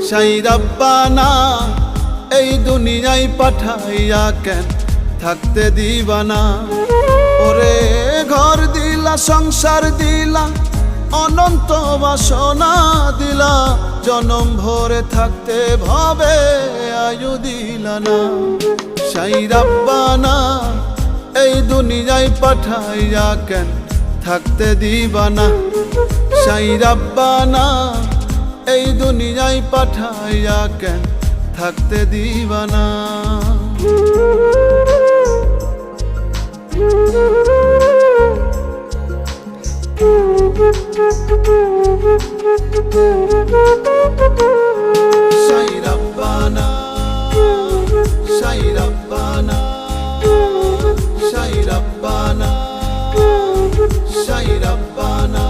সাই রাব্বানা এই দুনিয়ায় পাঠাইয়া কেন থাকতে দিবানা। ওরে ঘর দিলা সংসার দিলা অনন্ত বাসনা দিলা, জনম ভরে থাকতে ভাবে আয়ু দিলা না। সাই রাব্বানা এই দুনিয়ায় পাঠাইয়া কেন থাকতে দিবানা। সাই রাব্বানা এই দুনিয়ায় পাঠাইয়া কেন থাকতে দিবানা। সাই রাব্বানা সাই রাব্বানা সাই রাব্বানা সাই রাব্বানা।